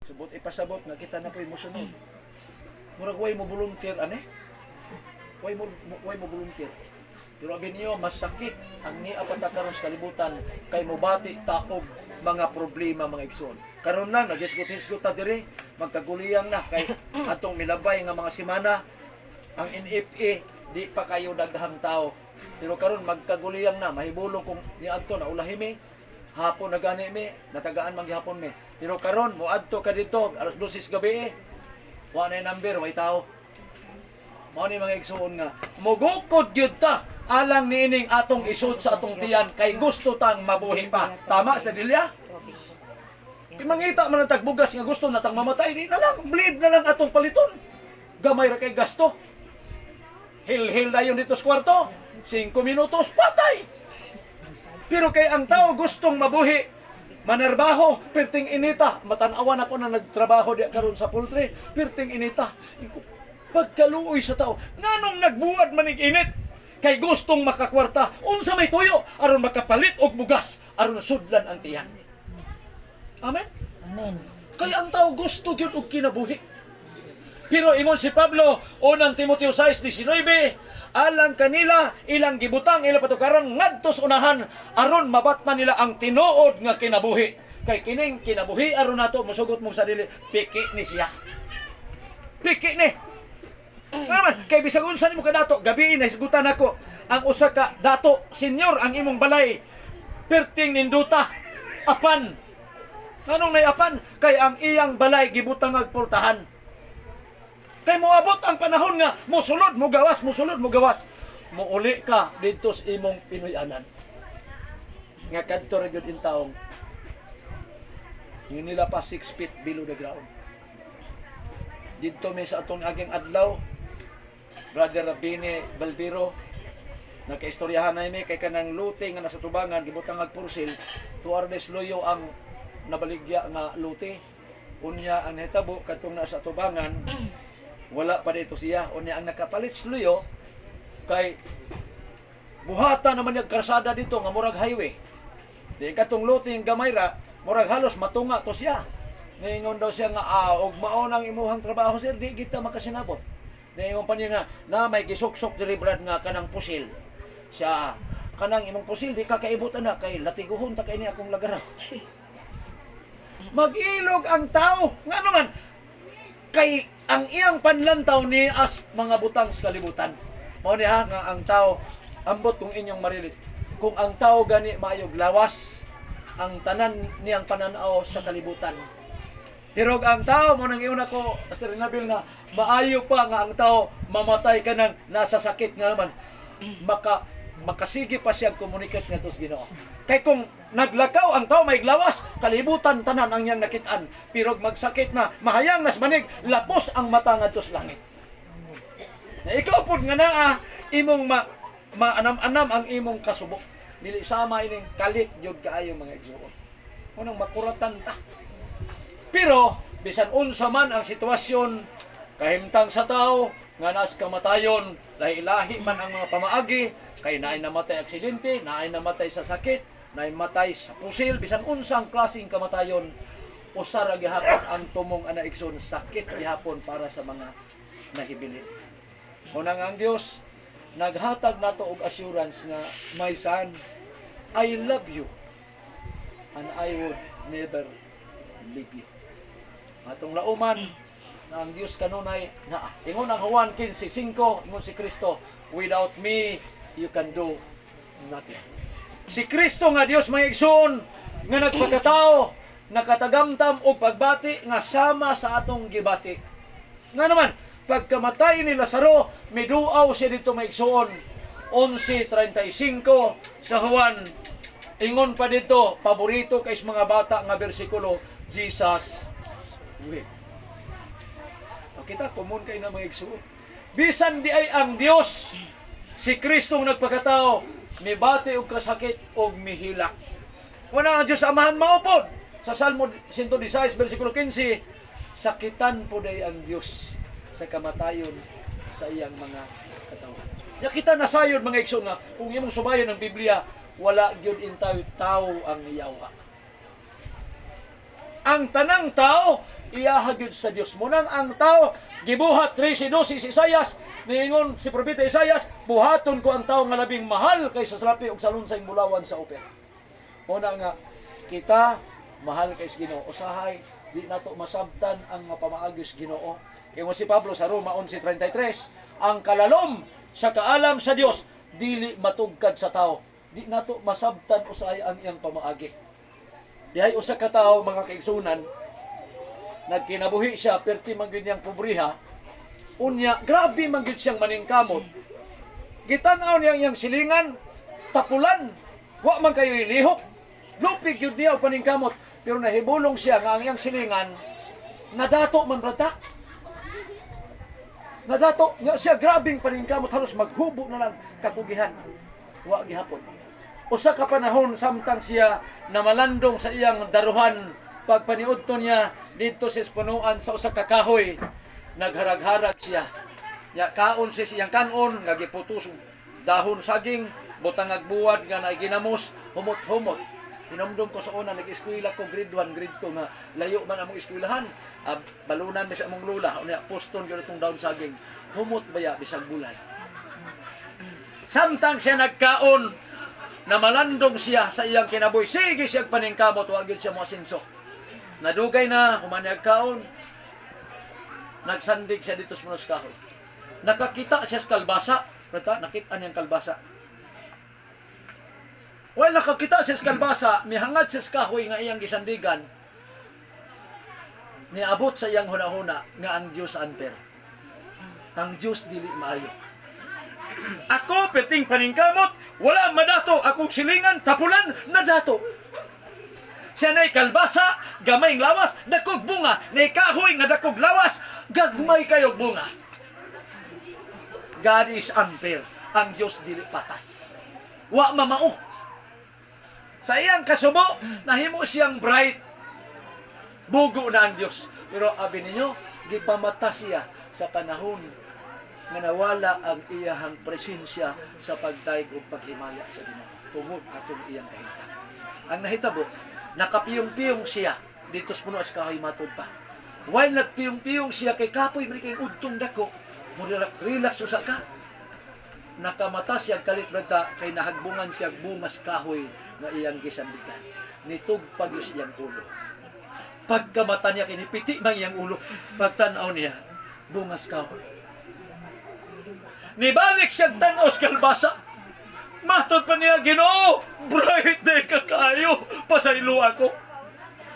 Subot ipasabot nga kita na ko'y mosunod. Murag way mo volunteer ane? Way mo volunteer. Pero abi niyo masakit ang niya patakaron sa kalibutan kay mobati taog mga problema mga igsoon. Karon lang nagisgot-hisgot ta diri, magkaguliyang na kay atong milabay nga mga semana ang NFA di pa kayo daghang tao. Pero karon magkaguliyang na mahibulong kung niadto na ulahimi hapon na gani mi natagaan man gihapon mi. Pero karon moadto ka dito alas 12 gabi wa na number way tao. Mao ni mga igsoon nga mugukod gyud ta alang niining atong isud sa atong tiyan kay gusto tang mabuhi pa. Tama sa dilya? Kimangita man ang tagbugas nga gusto natang mamatay, di na lang, bleed na lang atong paliton. Gamay ra kay gasto. Hil-hil na yun dito sa kwarto. 5 minutos, patay. Pero kay ang tao gustong mabuhi, manarbaho, perting inita. Matanawan ako na nagtrabaho di karon sa poultry, perting inita. Pagkaluoy sa tao, nganong nagbuwad manig init? Kay gustong makakwarta, unsa may tuyo, aron makapalit og bugas, aron sudlan ang tiyan. Amen? Amen. Kay ang tao gusto gyud og kinabuhi. Pero ingon si Pablo, unang Timoteo 6:19, alang kanila ilang gibutang ila patukaran ngadto sa unahan aron mabatman nila ang tinuod nga kinabuhi. Kay kining kinabuhi aron nato mosugot mong sarili, piki ni siya. Piki ni. Naman, kay bisag unsa nimo kadato, gabi na hisgutan nako ang usa ka dato, senior ang imong balay. Perting ninduta, apan. Anong naiapan? Kay ang iyang balay gibutang agpultahan. Kay moabot ang panahon nga mosulod mo gawas, muuli ka dito sa imong Pinoyanan. Nga kadto ra gyud in taong. Yun nila pa 6 feet below the ground. Dito may sa atong aging adlaw, Brother Rabini Balbiro, nakaistoryahan na mi kay kanang luti nga nasa tubangan gibutang agpursil, tuardes loyo ang nabaligya nga luti. Unya ang hitabo katong nasa tubangan, wala pa dito siya. Unya ang nakapalit luyo kay buhata naman yung karsada dito nga murag highway. Di katong luti ng gamayra, murag halos matunga to siya. Ningon daw siya nga og mao nang imuhang trabaho sir, di kita makasinabot. Ningon pa niya nga na may gisuksok diri brad nga kanang pusil. Siya kanang imong pusil di ka kaibutan na kay latiguhon ta kay ni akong lagaraw. Mag-ilog ang tao. Nga naman kay ang iyang panlantaw ni as mga butang sa kalibutan. Mao ni ha nga ang tao ambot kung inyong marilit. Kung ang tao gani maayog lawas ang tanan niyang pananaw sa kalibutan. Pero ang tao mo nang iuna ko Pastor Nabil nga maayo pa nga ang tao mamatay ka nang nasa sakit nga naman makasige pa siya komunikate nga tos Ginoo. Kay kung naglakaw ang tao may glawas, kalibutan tanan ang iyang nakitaan. Pero magsakit na, mahayang nas manig, lapos ang mata nga tos langit. Na ikaw pud nga naa imong maanam-anam ang imong kasubok. Dili sama ining kalit jud kaayo mga igsoon. Unang makuratan ta. Pero bisan unsa man ang sitwasyon kahimtang sa tao nga nas kamatayon, lahi-lahi man ang mga pamaagi, kay naay namatay aksidente, naay namatay sa sakit, naay matay sa pusil, bisan unsang klaseng kamatayon, usara gihapon ang tumong ana igsoon sakit gihapon para sa mga nahibilin. Unang ang Dios naghatag nato og assurance nga, my son, I love you and I would never leave you. Atong lauman na ang Dios kanunay na ingon ang Juan 15:5 ingon si Kristo, without me you can do nothing. Si Kristo nga Dios may igsoon nga nagpagkatao, nakatagamtam og pagbati nga sama sa atong gibati. Nga naman pagkamatay ni Lazaro, miduaw siya dito may igsoon. 11:35 sa Juan, ingon pa dito, paborito kay mga bata nga bersikulo, Jesus wept. Kita common kay na mga igsoon. Bisan di ay ang Dios, si Kristong nagpakatao, mibati og kasakit og mihilak. Wala ang Dios amahan maupod. Sa Salmo 116 bersikulo 15, sakitan po day ang Dios sa kamatayon sa iyang mga katawan. Ya kita nasayod mga igsoon nga kung imong subayon ang Biblia, wala gyud intaw tao ang yawa. Ang tanang tao iyaha gyud sa Dios. Munang ang tao gibuhat 13:12 si Isayas, niingon si propeta Isayas, buhaton ko ang tao nga labing mahal kaysa salapi ug salunsay bulawan sa oper. Una nga kita mahal kay Ginoo, usahay di nato masabtan ang mapamaagos Ginoo. Kay mo si Pablo sa Roma 11:33, ang kalalom sa kaalam sa Dios dili matugkad sa tao. Di nato masabtan usahay ang iyang pamaagi. Dihay usa ka tawo mga kaigsunan, nagkinabuhi siya perti man gyud niyang pobriha. Unya grabe man gyud siyang maningkamot. Gitan-aw niya iyang silingan, tapulan, wa man kayo ilihok. Lupig yun niya o paningkamot. Pero nahibulong siya nga ang iyang silingan, nadato man rata. Nadato nga siya, grabing paningkamot, halos maghubo na lang kakugihan. Wa gihapon. Usa ka panahon samtang siya namalandong sa iyang daruhan, pagpaniudto niya dito sa punuan sa usa ka kahoy, nagharag-harag siya. Ya kaon siya siyang kanon, nga giputos dahon saging, butang agbuwad nga naginamos, humot-humot. Inomdom ko sa una, nag-eskwela ko, grade 1, grade 2, nga layo man among eskwelahan. Balunan mi sa among lula, unya poston gyud itong daon saging. Humot baya bisag bulay. Samtang siya nagkaon, namalandong siya sa iyang kinabuhi. Sige siya paningkamot, wa gyud siya moasinso. Nadugay na, humanyag kaon, nagsandig siya dito sa munos kahoy. Nakakita siya sa kalbasa, nakita niyang kalbasa. Well, nakakita siya sa kalbasa, mihangad siya sa kahoy nga iyang gisandigan, niabot sa iyang hunahuna nga ang Diyos unfair. Ang Diyos dili maayo. Ako, perting paningkamot, wala madato. Akong silingan, tapulan, nadato. Siya na'y kalbasa, gamayng lawas, dakog bunga. Na'y kahoy nga dakog lawas, gagmay kayog bunga. God is unfair. Ang Diyos dili patas. Wa mamao. Sa iyang kasubo, nahimo siyang bright. Bugo na ang Diyos. Pero abi ninyo, gipamata siya sa panahon nga nawala ang iyahang presensya sa pagdaig o paghimaya sa Ginoo. Tungod atong iyang kahita. Ang nahitabo, nakapiyong-piyong siya dito sa puno as kahoy matod pa. While nagpiyong-piyong siya kay kapoy, may kay udtong dako, mo relax usa ka. Nakamata siya kalit brata kay nahagbungan siya bungas kahoy na iyang gisandigan. Nitugpag yung iyang ulo. Pagkamata niya, kinipiti mang iyang ulo. Pagtanaw niya, bungas kahoy. Nibalik siyang tanos kalbasa. Matod pa niya, Ginoo, bright day ka kayo, pasaylo ako.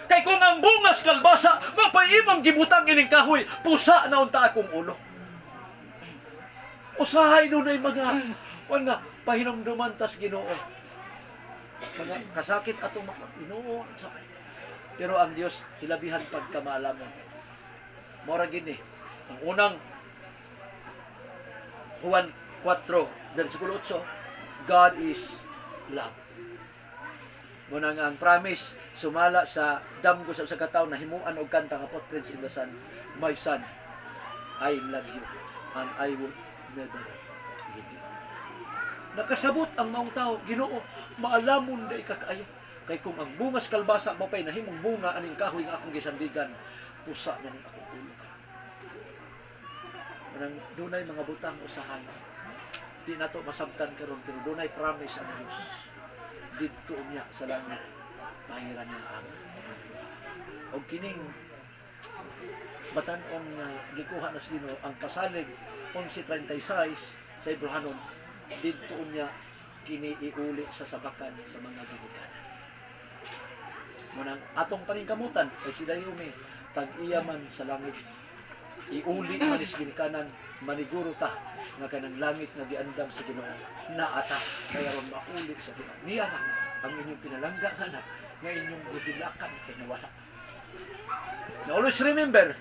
Kay kung ang bungas kalbasa, mapaimang gibutang ining kahoy, pusa na unta akong ulo. Usahay nun ay mga pahinomduman tas Ginoo. Mga kasakit atong mga Ginoo. Pero ang Dios hilabihan pagkamalamon. Mora gini. Ang unang Juan 4, versikulo 8, God is love. Muna nga ang promise sumala sa damgo sa kataw na himuan og kanta nga Footprints in the Sun. My son, I love you and I will never leave you. Nakasabot ang maong tao, Ginoo, maalamon day kakaayo. Kay kung ang bungas kalbasa mo pa'y nahimong bunga aning kahoy nga akong gisandigan, pusa na ning akong ulo. Manang dunay mga butang usahay. Di na to masabtan karon pero dunay promise ang Diyos. Dito niya sa langit, pahiran niya ang o kining batan-on nga gikuha na sa Ginoo ang pasalig 11:36 sa Ibrahanon, dito niya kini iuli sa sabakan sa mga ginikanan. Munang atong paningkamutan ay si Dayumi tag-iyaman sa langit. Iuli man is ginikanan, maniguro ta nga kanang langit nga giandam sa Ginoo naata kaya ron mauli sa Ginoo. Niya na ang inyong pinalangga nga nga inyong gihilakan kay nawasa. Now always remember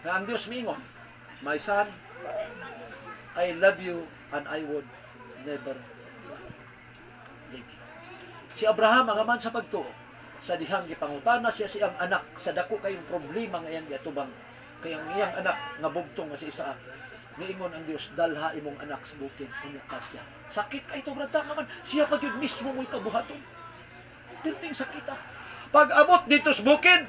na ang Diyos mingon, my son, I love you and I would never leave you. Si Abraham ang aman sa pagtuo, sa dihang gipangutana siya siyang anak sa dako kayong problema nga iyang giatubang. Kaya ang iyang anak nga bugtong nga si Isaac, niingon ang Dios, dalha imong anak sa bukid unya katya. Sakit kay to brata man, siya pag yun mismo mo'y pabuhaton. Pirting sakita. Pag abot dito sa bukid,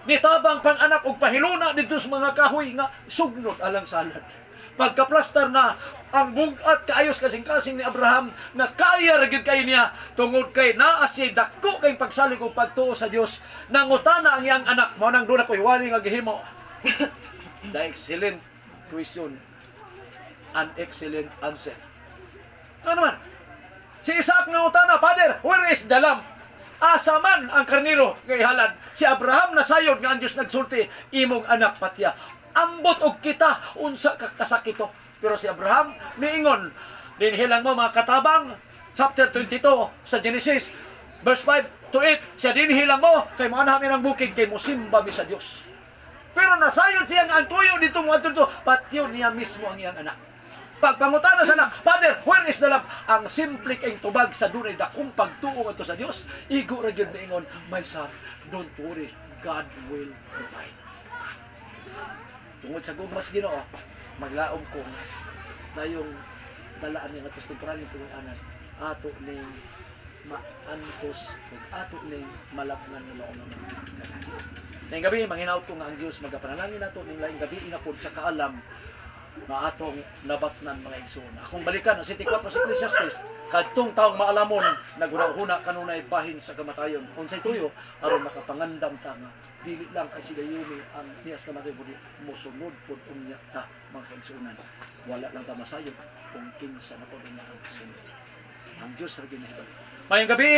nitabang pang anak og pahiluna dito sa mga kahoy nga sugnod alang salad. Pagkaplastar na ang bugat kaayos kasing-kasing ni Abraham na kaya ra gyud kay niya tungod kay naa siya dako kay pagsalig og pagtuo sa Dios. Nangutana ang iyang anak mao nang duna koy wali nga gihimo. The excellent question, an excellent answer. Ano naman? Si Isaac nangutana, Father, where is the lamb? Asa man ang karniro kay halad. Si Abraham nasayod nga ang Dios nagsulti, imong anak patya. Ambot og kita unsa ka kasakito. Pero si Abraham miingon, dinhilang mo mga katabang, chapter 22 sa Genesis, verse 5 to 8, siya dinhilang mo, kay mga namin ang bukid, kay musimba mi sa Dios. Pero nasayod siya nga ang tuyo dito mo ato patyo niya mismo ang iyang anak. Pagpangutana sa anak, Father, where is the lamb? Ang simple kay tubag sa dunay dakong pagtuo ato sa Dios, igo ra gyud miingon, my son, don't worry, God will provide. Tungod sa gugmas Ginoo, maglaom ko na yung dalaan niya atos temporal ng tuloy-anan, ato ning maantos ug ato ning malapngan ng laom ng kasakit. Ning gabi manginaut ko nga ang Dios magapanalangin nato ning laing gabi inapod sa kaalam na atong nabatnan mga igsoon. Akong balikan ang 74 sa Ecclesiastes, kadtong taong maalamon naghuna-huna kanunay bahin sa kamatayon. Unsay tuyo aron makapangandam ta nga dili lang kay sigayumi ang niyas kamatayon kundi mosunod pud unya ta mga igsuonan. Wala lang ta masayod kung kinsa na pud unya ang sunod. Ang Dios ra gyud nahibalik. Mayong gabi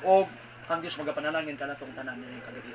o ang Dios magapanalangin kanatong tanan nining kagabi.